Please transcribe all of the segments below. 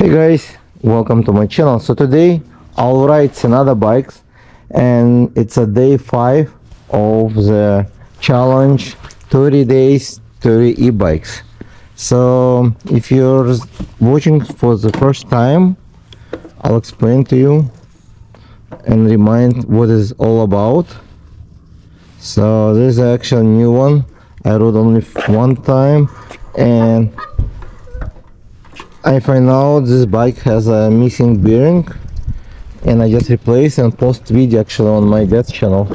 Hey guys, welcome to my channel. So today I'll ride Senada bikes, and it's a day 5 of the challenge 30 days 30 e-bikes. So if you're watching for the first time, I'll explain to you and remind what it's all about. So this is actually a new one. I rode only one time, and I find out this bike has a missing bearing, and I just replaced and post video actually on my dad's channel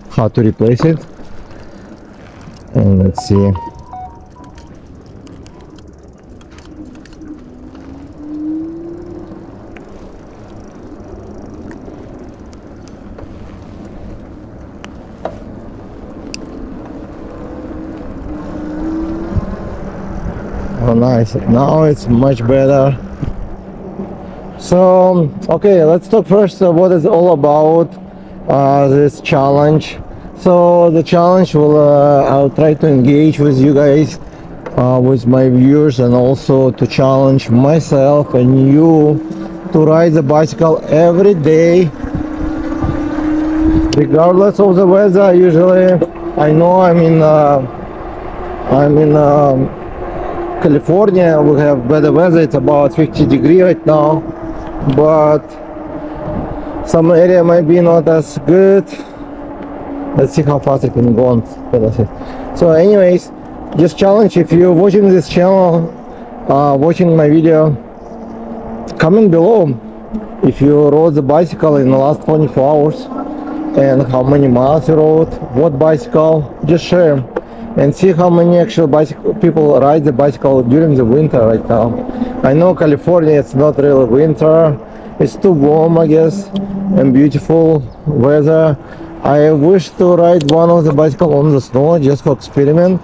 how to replace it. And let's see. Oh nice, now it's much better. So okay, let's talk first what is all about this challenge. So the challenge will I'll try to engage with you guys, with my viewers, and also to challenge myself and you to ride the bicycle every day regardless of the weather. Usually I know I'm in California. We have better weather. It's about 50 degrees right now, but some area might be not as good. Let's see how fast it can go on. So anyways, just challenge, if you're watching this channel, watching my video, comment below if you rode the bicycle in the last 24 hours and how many miles you rode, what bicycle. Just share and see how many actual bicycle people ride the bicycle during the winter right now. I know California, it's not really winter, it's too warm I guess, and beautiful weather. I wish to ride one of the bicycle on the snow just for experiment.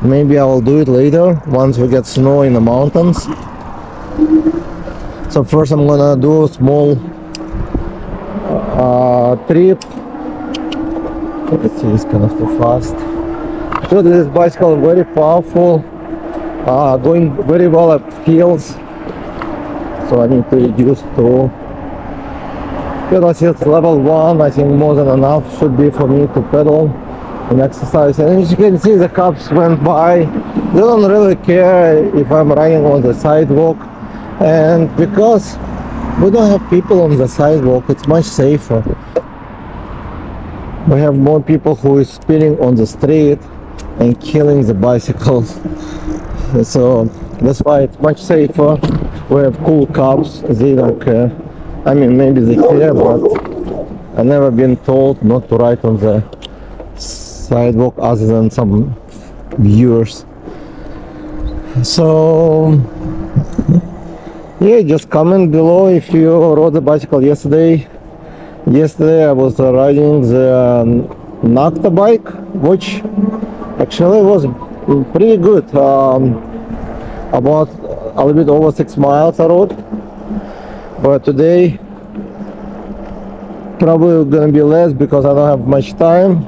Maybe I will do it later once we get snow in the mountains. So first I'm gonna do a small trip. Let's see, it's kind of too fast. So this bicycle is very powerful, going very well up hills, so I need to reduce to pedal assist level 1. I think more than enough should be for me to pedal and exercise. And as you can see, the cops went by. They don't really care if I'm riding on the sidewalk, and because we don't have people on the sidewalk, it's much safer. We have more people who is speeding on the street and killing the bicycles. So that's why it's much safer. We have cool cops, they don't care. I mean, maybe they care, but I've never been told not to ride on the sidewalk other than some viewers. So yeah, just comment below if you rode the bicycle yesterday. Yesterday I was riding the Nocta bike, which actually was pretty good. About a little bit over 6 miles I rode, but today probably gonna be less because I don't have much time.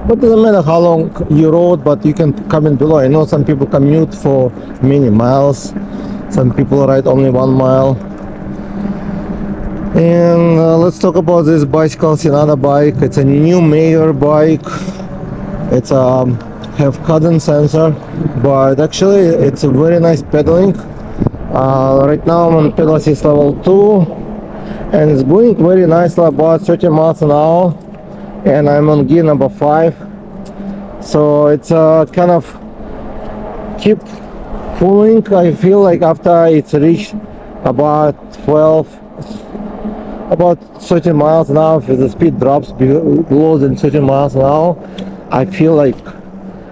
But it doesn't matter how long you rode, but you can comment below. I know some people commute for many miles, some people ride only 1 mile. And let's talk about this bicycle, Senada bike. It's a new Mayor bike. It's have cadence sensor, but actually it's a very nice pedaling. Right now I'm on pedal assist level 2, and it's going very nicely, about 30 miles an hour, and I'm on gear number 5. So it's kind of keep pulling. I feel like after it's reached about 30 miles an hour, if the speed drops below than 30 miles an hour, I feel like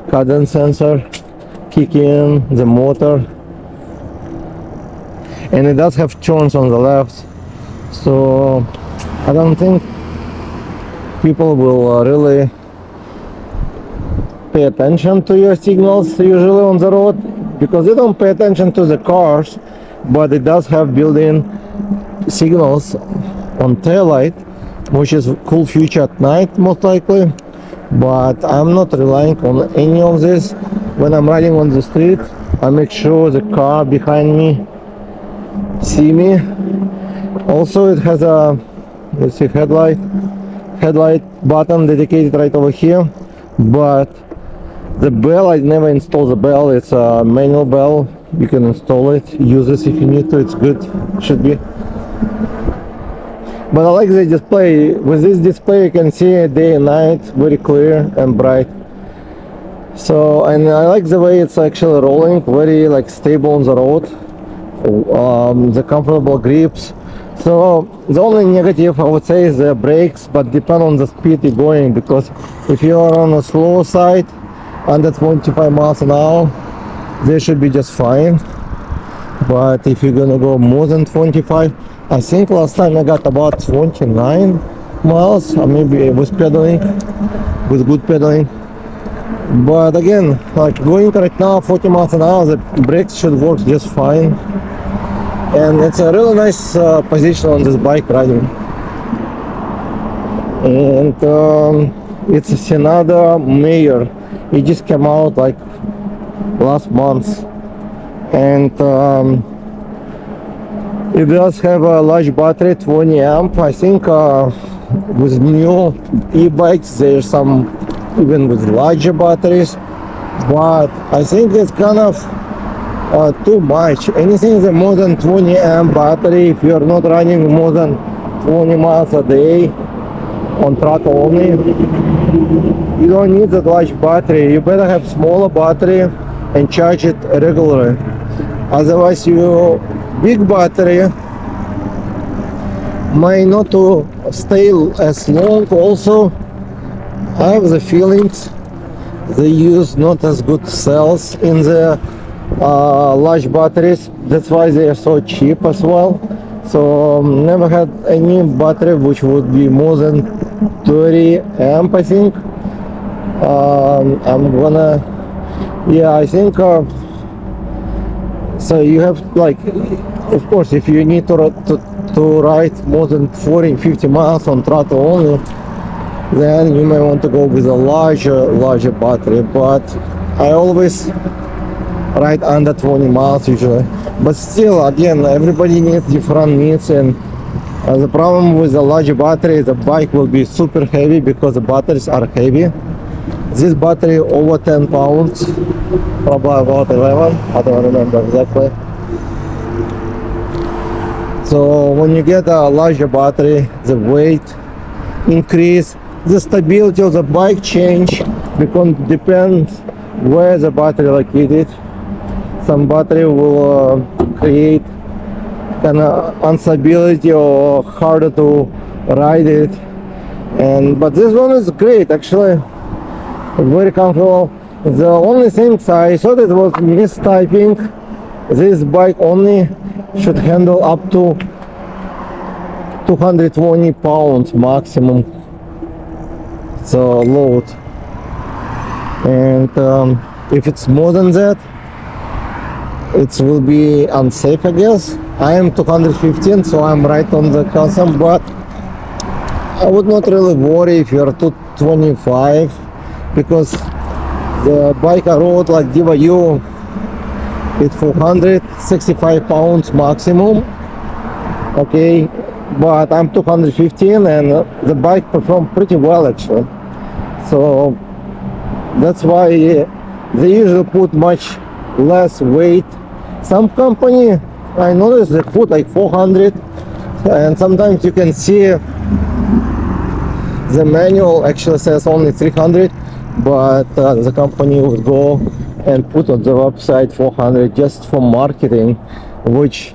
cadence sensor kick in the motor, and it does have turns on the left, so I don't think people will really pay attention to your signals usually on the road, because they don't pay attention to the cars, but it does have built-in signals on tail light, which is a cool feature at night most likely. But I'm not relying on any of this. When I'm riding on the street, I make sure the car behind me see me. Also, it has a, let's see, headlight button dedicated right over here, but the bell, I never installed the bell. It's a manual bell. You can install it, use this if you need to. It's good, should be. But I like the display. With this display you can see day and night very clear and bright. So, and I like the way it's actually rolling, very like stable on the road. The comfortable grips. So the only negative I would say is the brakes, but depend on the speed you're going, because if you are on a slow side under 25 miles an hour, they should be just fine. But if you're gonna go more than 25, I think last time I got about 29 miles, or maybe with pedaling, with good pedaling. But again, like going right now 40 miles an hour, the brakes should work just fine. And it's a really nice position on this bike riding. And it's a Senada Mayor. It just came out like last month. And it does have a large battery, 20 amp. I think with new e-bikes there's some even with larger batteries, but I think it's kind of too much. Anything that more than 20 amp battery, if you're not running more than 20 miles a day on track only, you don't need that large battery. You better have smaller battery and charge it regularly. Otherwise your big battery might not to stay as long. Also, I have the feelings they use not as good cells in the large batteries. That's why they are so cheap as well. So never had any battery which would be more than 30 amp. I think I'm gonna, yeah, I think so you have, like, of course, if you need to ride more than 40-50 miles on throttle only, then you may want to go with a larger battery. But I always ride under 20 miles usually. But still, again, everybody needs different needs, and the problem with a larger battery, the bike will be super heavy because the batteries are heavy. This battery over 10 pounds, probably about 11, I don't remember exactly. So when you get a larger battery, the weight increase, the stability of the bike change, because it depends where the battery located. Some battery will create kind of instability or harder to ride it. And but this one is great actually, very comfortable. The only thing I thought it was mistyping. This bike only should handle up to 220 pounds maximum, so load. And if it's more than that, it will be unsafe, I guess. I am 215, so I'm right on the custom, but I would not really worry if you're 225, because the bike I rode, like Diva U, it's 465 pounds maximum. Okay, but I'm 215 and the bike performed pretty well actually. So that's why they usually put much less weight. Some company, I noticed, they put like 400, and sometimes you can see the manual actually says only 300, but the company would go and put on the website 400 just for marketing, which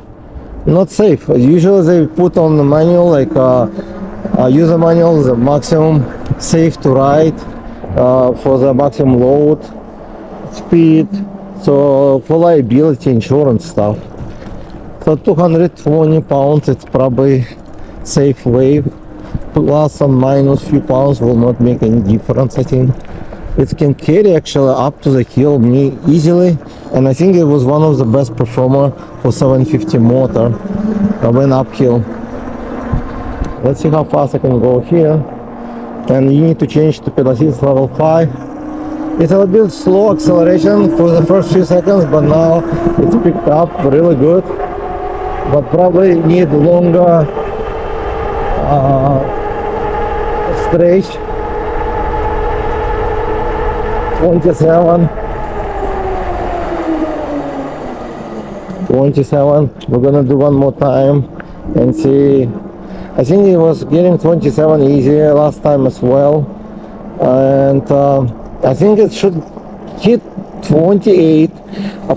not safe. Usually they put on the manual, like user manual, the maximum safe to ride for the maximum load speed, so for liability insurance stuff. So 220 pounds, it's probably safe weight. Plus or minus few pounds will not make any difference. I think it can carry actually up to the hill me easily, and I think it was one of the best performer for 750 motor when uphill. Let's see how fast I can go here. And you need to change to pedal assist level 5. It's a little bit slow acceleration for the first few seconds, but now it's picked up really good. but probably need longer stretch. 27. We're gonna do one more time and see. I think it was getting 27 easier last time as well, and I think it should hit 28.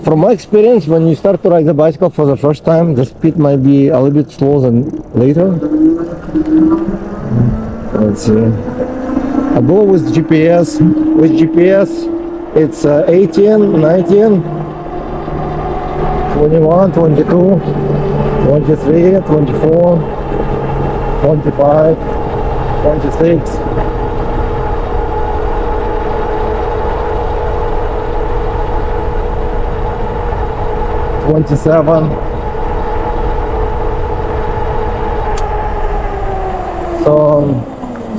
From my experience, when you start to ride the bicycle for the first time, the speed might be a little bit slower than later. Let's see. I go with GPS. With GPS, it's 18, 19, 21, 22, 23, 24, 25, 26. 27. So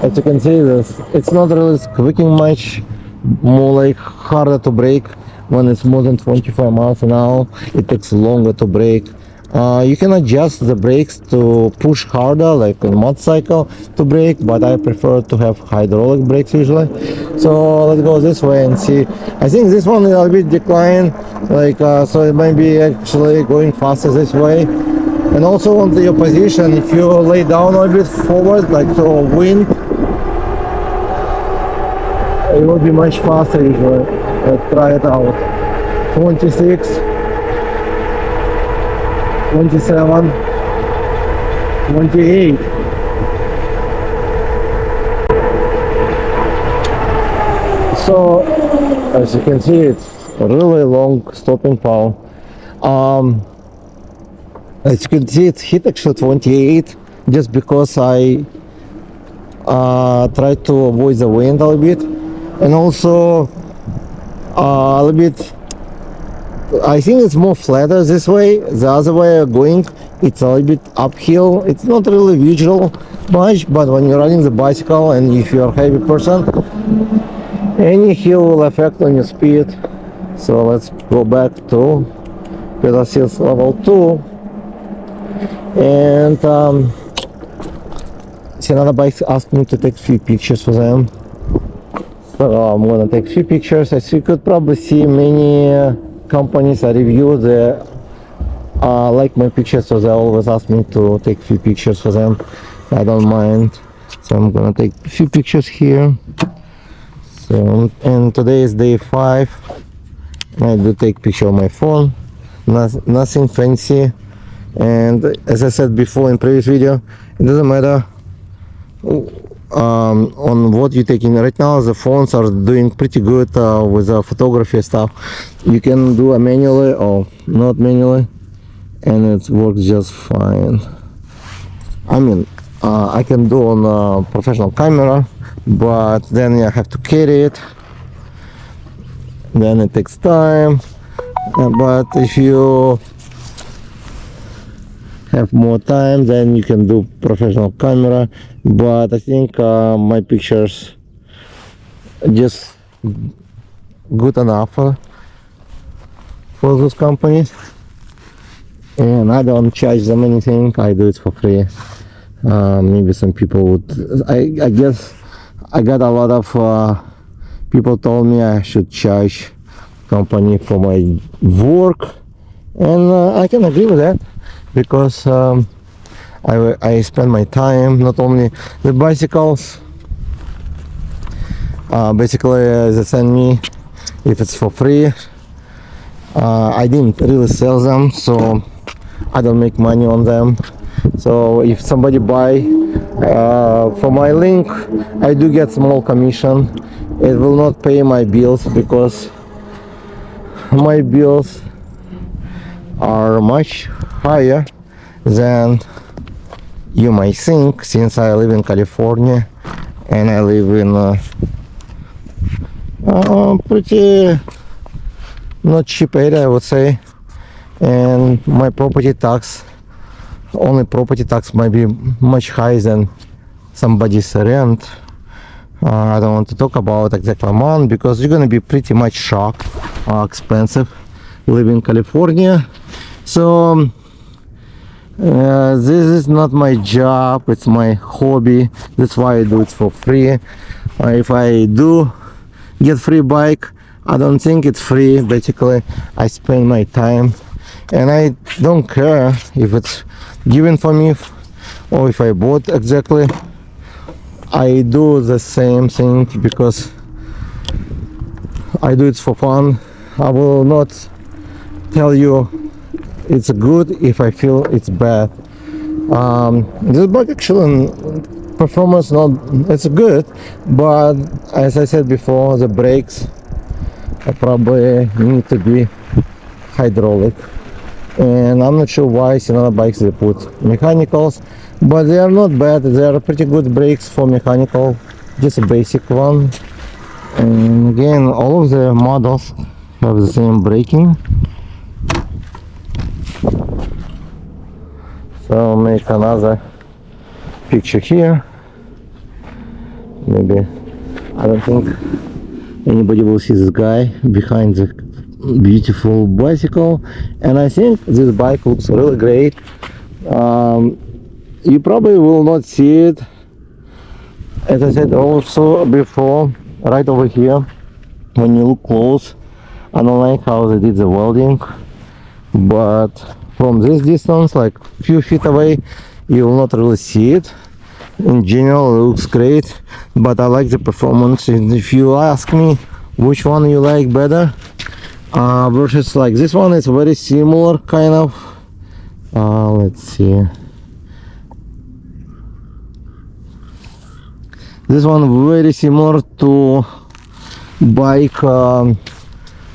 as you can see, this it's not really squeaking much, more like harder to brake. When it's more than 25 miles an hour, it takes longer to brake. You can adjust the brakes to push harder, like a motorcycle to brake, but I prefer to have hydraulic brakes usually. So let's go this way and see. I think this one is a bit decline, like so it might be actually going faster this way. And also on your position, if you lay down a bit forward, like so wind, it will be much faster usually. Let's try it out. 26, 27, 28. So as you can see, it's a really long stopping power. As you can see, it hit actually 28 just because I tried to avoid the wind a little bit, and also a little bit. I think it's more flatter this way. The other way going, it's a little bit uphill. It's not really visual much, but when you're riding the bicycle and if you're a heavy person, any hill will affect on your speed. So let's go back to pedal seals level 2. And Senada Bikes asked me to take a few pictures for them. So I'm gonna take a few pictures. As you could probably see, many companies I review, they like my pictures, so they always ask me to take a few pictures for them. I don't mind, so I'm gonna take a few pictures here. So, and today is day 5. I do take picture on my phone, nothing fancy. And as I said before in previous video, it doesn't matter on what you're taking. Right now the phones are doing pretty good with the photography stuff. You can do a manually or not manually, and it works just fine. I mean, I can do on a professional camera, but then I have to carry it, then it takes time. But if you have more time, then you can do professional camera. But I think my pictures are just good enough for those companies, and I don't charge them anything. I do it for free. Maybe some people would, I guess I got a lot of people told me I should charge company for my work, and I can agree with that, because I spend my time, not only the bicycles, basically they send me, if it's for free, I didn't really sell them, so I don't make money on them. So if somebody buy for my link, I do get small commission. It will not pay my bills, because my bills are much higher than you might think, since I live in California and I live in a pretty not cheap area, I would say, and my property tax, only property tax, might be much higher than somebody's rent. I don't want to talk about exact amount, because you're gonna be pretty much shocked how expensive living in California. So This is not my job, it's my hobby. That's why I do it for free. If I do get free bike, I don't think it's free. Basically, I spend my time, and I don't care if it's given for me or if I bought exactly. I do the same thing because I do it for fun. I will not tell you it's good if I feel it's bad. This bike actually performance not it's good, but as I said before, the brakes probably need to be hydraulic, and I'm not sure why Senada bikes they put mechanicals, but they are not bad. They are pretty good brakes for mechanical, just a basic one. And again, all of the models have the same braking. So I'll make another picture here. Maybe, I don't think anybody will see this guy behind the beautiful bicycle, and I think this bike looks really great. You probably will not see it, as I said also before, right over here when you look close. I don't like how they did the welding, but from this distance, like few feet away, you will not really see it. In general, it looks great, but I like the performance. And if you ask me which one you like better versus like this one, is very similar kind of. Let's see, this one very similar to bike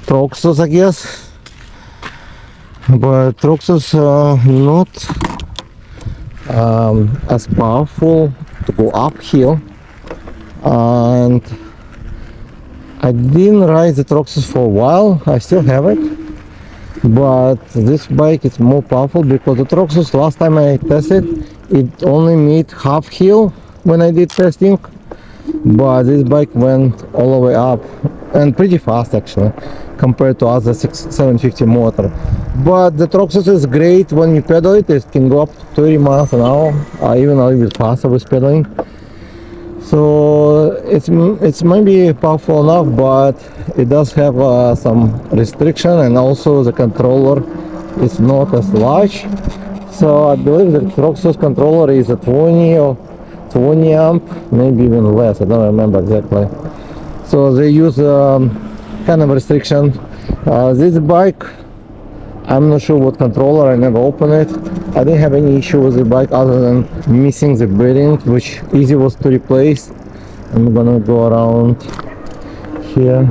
Troxus, I guess, but Troxus not as powerful to go uphill, and I didn't ride the Troxus for a while. I still have it, but this bike is more powerful because the Troxus, last time I tested, it only made half hill when I did testing, but this bike went all the way up, and pretty fast actually compared to other 750 motor. But the Troxus is great when you pedal it. It can go up to 30 miles an hour, even a little bit faster with pedaling. So it's maybe powerful enough, but it does have some restriction, and also the controller is not as large. So I believe the Troxus controller is a 20 or 20 amp, maybe even less, I don't remember exactly. So they use kind of restriction. This bike, I'm not sure what controller, I never opened it. I didn't have any issue with the bike other than missing the bearing, which easy was to replace. I'm gonna go around here.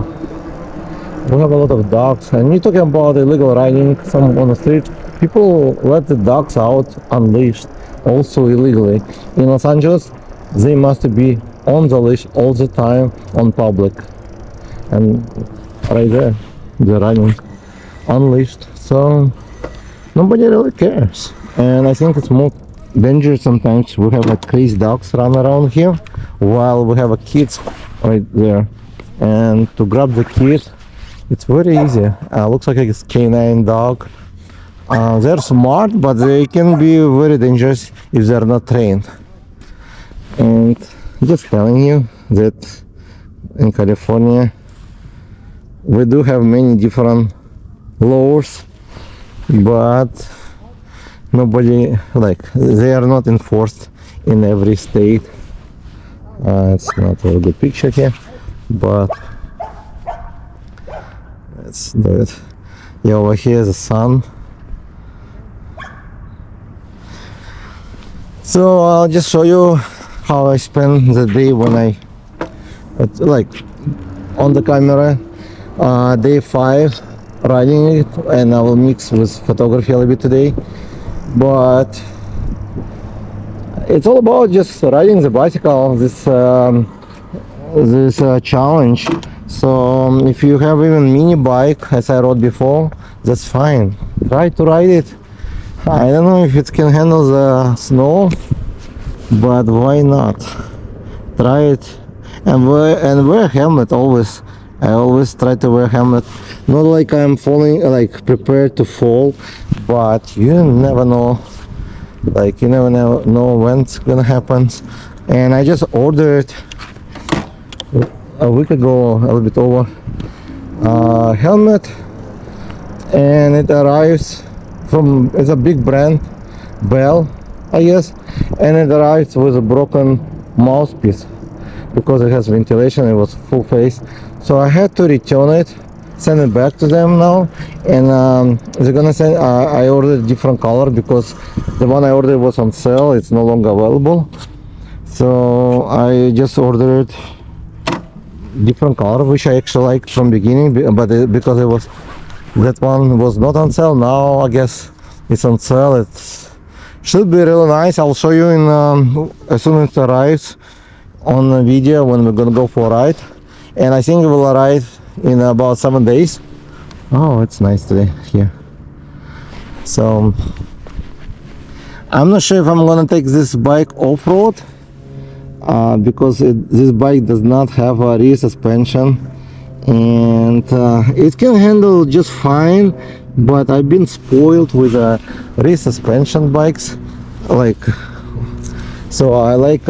We have a lot of dogs, and you're talking about illegal riding some on the street. People let the dogs out unleashed, also illegally. In Los Angeles, they must be on the leash all the time on public, and right there they're running unleashed, so nobody really cares. And I think it's more dangerous sometimes. We have like crazy dogs run around here while we have a kids right there, and to grab the kid, it's very easy. Looks like a canine dog. They're smart, but they can be very dangerous if they're not trained. And just telling you that in California we do have many different laws, but nobody, like, they are not enforced in every state. It's not a very good picture here, but let's do it. Yeah, over here is the sun. So I'll just show you how I spend the day when I like on the camera. Day 5 riding it, and I will mix with photography a little bit today, but it's all about just riding the bicycle, this challenge. So if you have even mini bike, as I rode before, that's fine. Try to ride it. I don't know if it can handle the snow, but why not? Try it, and wear a helmet always. I always try to wear a helmet. Not like I'm falling, like prepared to fall, but you never know Like, you never know when it's gonna happen. And I just ordered a week ago, a little bit over, helmet, and it arrives from, it's a big brand, Bell, I guess, and it arrives with a broken mouthpiece because it has ventilation. It was full face, so I had to return it, send it back to them now, and they're gonna send, I ordered different color because the one I ordered was on sale. It's no longer available, so I just ordered different color, which I actually liked from beginning, but because it was, that one was not on sale. Now I guess it's on sale. It should be really nice. I'll show you in as soon as it arrives on a video when we're gonna go for a ride, and I think it will arrive in about 7 days. Oh, it's nice today here. So I'm not sure if I'm gonna take this bike off-road, because this bike does not have a rear suspension, and it can handle just fine, but I've been spoiled with rear suspension bikes, like, so I like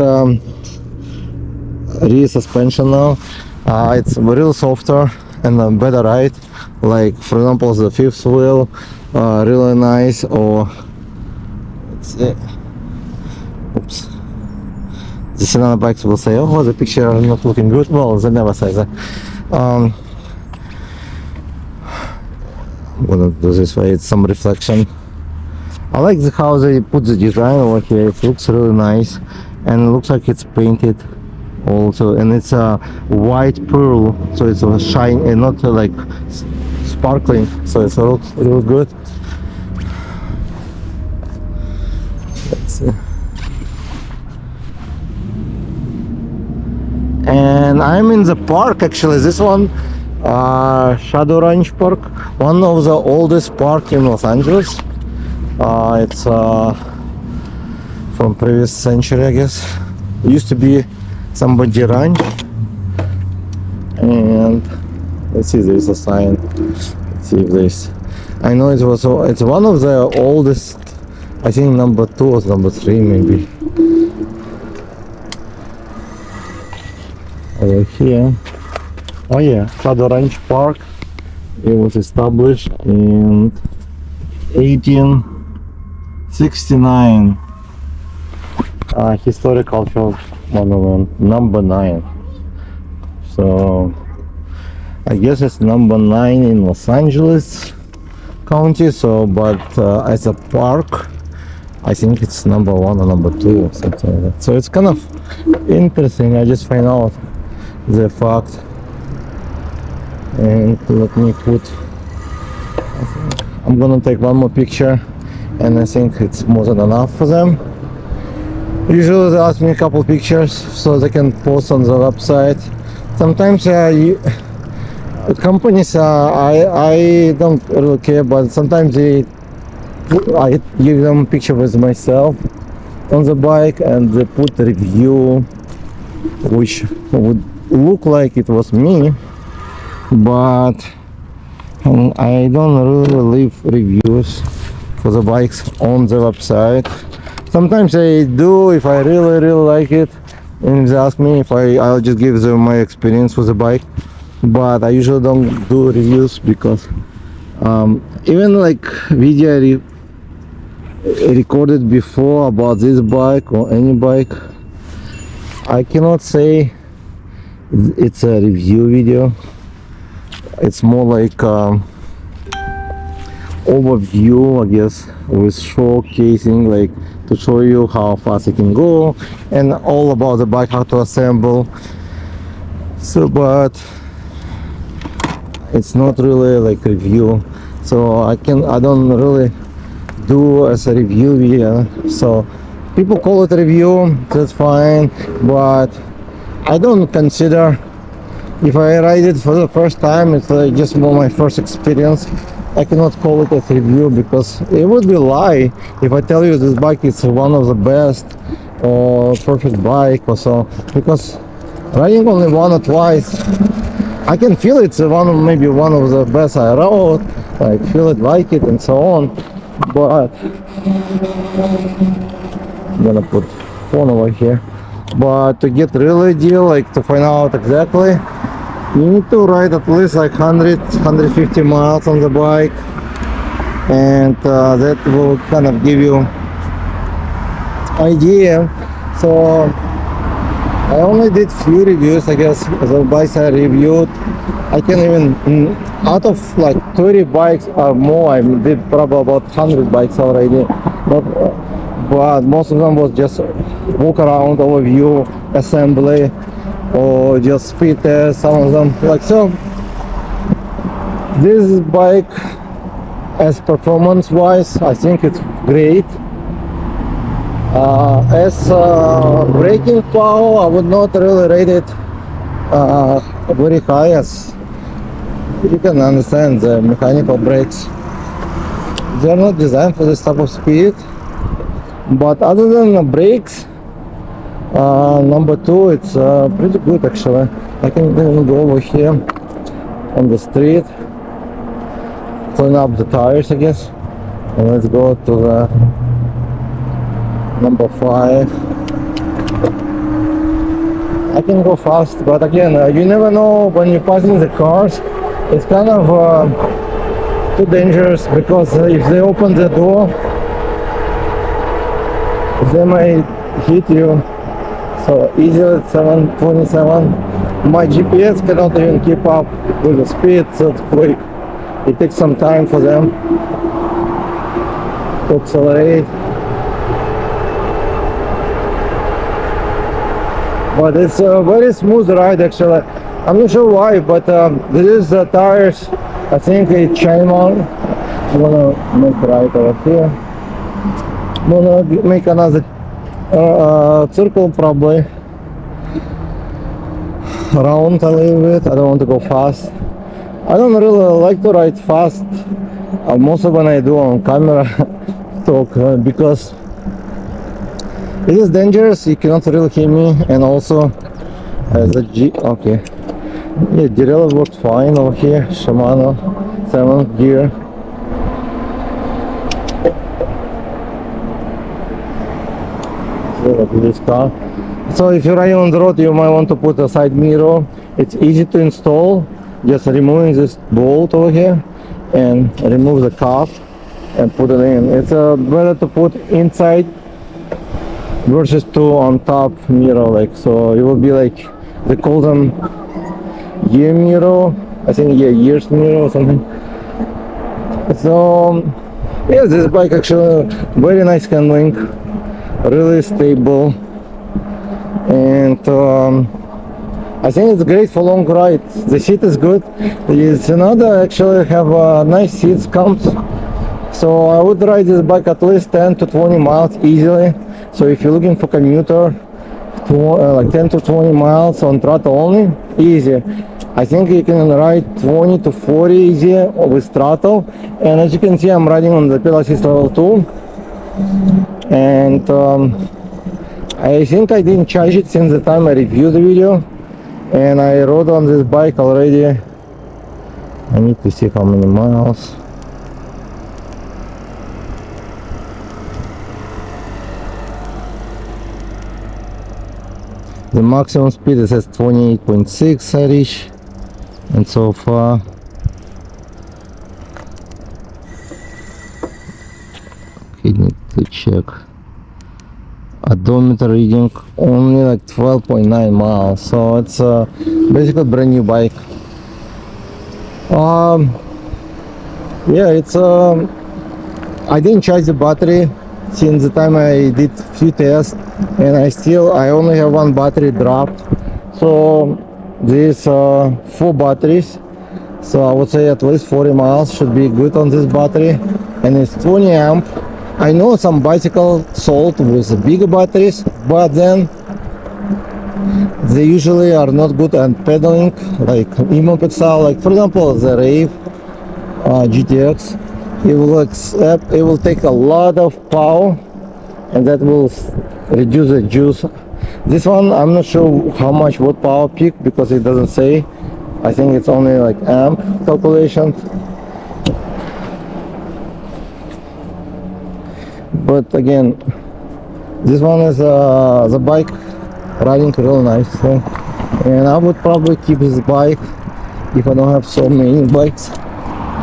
rear suspension now. It's real softer and a better ride, like for example the fifth wheel, really nice, or oops, the Senada bikes will say, oh, the picture is not looking good. Well, they never say that. I'm gonna do this way, it's some reflection. I like how they put the design over here. It looks really nice, and it looks like it's painted also, and it's a white pearl, so it's a shine and not like sparkling, so it looks real good. Let's see. And I'm in the park actually. This one, Shadow Ranch Park, one of the oldest park in Los Angeles. It's from previous century, I guess. It used to be somebody ranch, and let's see, there's a sign. Let's see if there's, I know it was, it's one of the oldest, I think number 2 or number 3 maybe. Over here, oh yeah, Shadow Ranch Park. It was established in 1869. Historical monument number 9. So I guess it's number 9 in Los Angeles County. So, but as a park, I think it's number 1 or number 2 or something like that. So it's kind of interesting. I just find out the fact, and let me put, I'm gonna take one more picture, and I think it's more than enough for them. Usually they ask me a couple pictures so they can post on the website. Sometimes companies, I don't really care, but sometimes I give them a picture with myself on the bike, and they put a review which would look like it was me, but I don't really leave reviews for the bikes on the website. Sometimes I do if I really like it, and if they ask me, if I'll just give them my experience with the bike, but I usually don't do reviews because even like video recorded before about this bike or any bike, I cannot say it's a review video. It's more like overview, I guess, with showcasing, like to show you how fast it can go and all about the bike, how to assemble. So, but it's not really like review, so I don't really do as a review video. So people call it a review, that's fine, but I don't consider, if I ride it for the first time, it's like just more my first experience, I cannot call it a review, because it would be a lie if I tell you this bike is one of the best or perfect bike or so, because riding only one or twice, I can feel it's maybe one of the best I rode, like feel it, like it and so on, but I'm gonna put phone over here. But to get real idea, like to find out exactly, you need to ride at least like 150 miles on the bike, and that will kind of give you idea. So I only did few reviews, I guess, the bikes I reviewed. I can even, out of like 30 bikes or more, I did probably about 100 bikes already. But most of them was just walk around, overview, assembly, or just speed test, some of them. Like so, this bike, as performance-wise, I think it's great. As braking power, I would not really rate it very high, as you can understand the mechanical brakes. They're not designed for this type of speed. But other than the brakes, number two, it's pretty good actually. I can even go over here on the street, clean up the tires, I guess. And let's go to the number 5. I can go fast, but again, you never know when you're passing the cars. It's kind of too dangerous, because if they open the door, they might hit you. So easily at 727. My GPS cannot even keep up with the speed so quick. It takes some time for them to accelerate. But it's a very smooth ride actually. I'm not sure why, but this is the tires. I think it's China. I'm gonna make right over here. I'm gonna make another circle probably. Around a little bit. I don't want to go fast. I don't really like to ride fast. Most of when I do on camera talk, because it is dangerous. You cannot really hear me, and also the okay, yeah, derailleur worked fine over here. Shimano 7th gear. Look at this car. So if you're riding on the road, you might want to put a side mirror. It's easy to install. Just removing this bolt over here and remove the cap and put it in. It's better to put inside versus to on top mirror, like so. It will be like, they call them year mirror. I think, yeah, years mirror or something. So yeah, this bike actually very nice handling, really stable. And I think it's great for long rides. The seat is good. The Senada actually have nice seats comes. So I would ride this bike at least 10 to 20 miles easily. So if you're looking for commuter, like 10 to 20 miles on throttle only, easy. I think you can ride 20 to 40 easy with throttle. And as you can see, I'm riding on the pedal assist level 2. And I think I didn't charge it since the time I reviewed the video, and I rode on this bike already. I need to see how many miles. The maximum speed is at 28.6 I reach, and so far I need to check. Odometer reading only like 12.9 miles, so it's basically a brand new bike. Yeah, it's I didn't charge the battery since the time I did few tests, and I only have one battery dropped. So these 4 batteries, so I would say at least 40 miles should be good on this battery, and it's 20 amp. I know some bicycle sold with bigger batteries, but then they usually are not good at pedaling, like e-moped style. Like for example, the Rave GTX, it will take a lot of power, and that will reduce the juice. This one, I'm not sure how much watt power peak, because it doesn't say. I think it's only like amp calculation. But again, this one is the bike riding real nice, so, and I would probably keep this bike if I don't have so many bikes,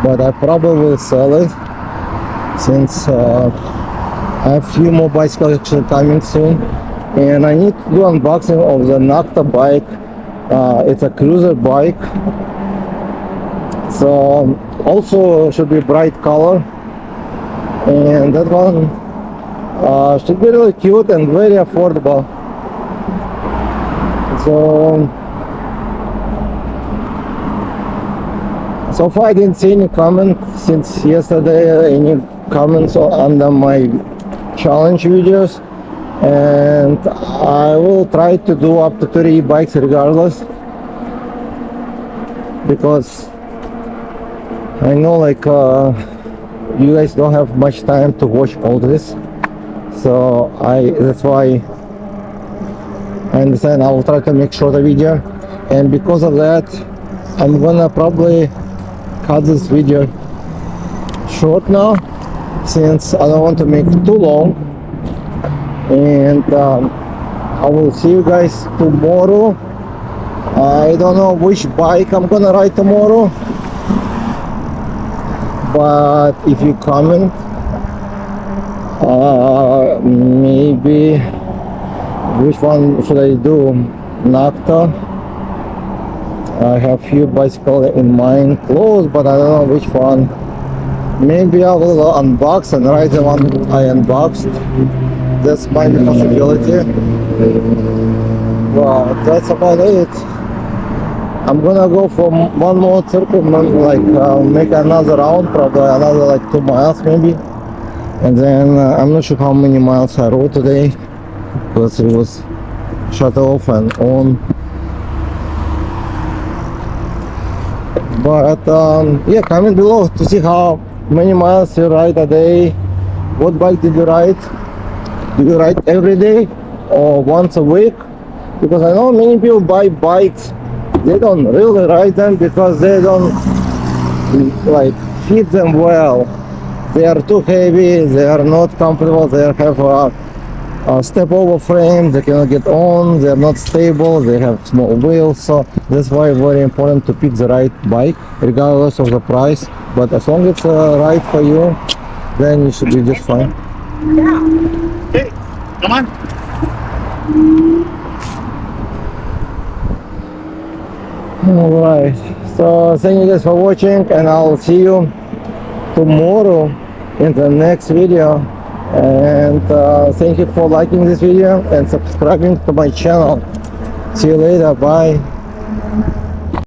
but I probably will sell it since I have few more bicycles actually coming soon, and I need to do unboxing of the Nocta bike. It's a cruiser bike, so also should be bright color, and that one should be really cute and very affordable. So far I didn't see any comment since yesterday, any comments under my challenge videos, and I will try to do up to 30 bikes regardless, because I know like you guys don't have much time to watch all this, so that's why I understand. I will try to make shorter video, and because of that I'm gonna probably cut this video short now, since I don't want to make it too long, and I will see you guys tomorrow. I don't know which bike I'm gonna ride tomorrow, but if you comment, maybe which one should I do? Nocta. I have few bicycles in mind close, but I don't know which one. Maybe I will unbox and ride the one I unboxed. That's my possibility. But that's about it. I'm gonna go for one more circle, like make another round, probably another like 2 miles maybe. And then I'm not sure how many miles I rode today, because it was shut off and on. But yeah, comment below to see how many miles you ride a day. What bike did you ride? Do you ride every day or once a week? Because I know many people buy bikes, they don't really ride them because they don't like fit them well. They are too heavy, they are not comfortable, they have a step over frame, they cannot get on, they are not stable, they have small wheels. So that's why it's very important to pick the right bike regardless of the price. But as long as it's right for you, then you should be just fine. Yeah. Okay, come on. Alright, so thank you guys for watching, and I'll see you tomorrow in the next video. And thank you for liking this video and subscribing to my channel. See you later, bye.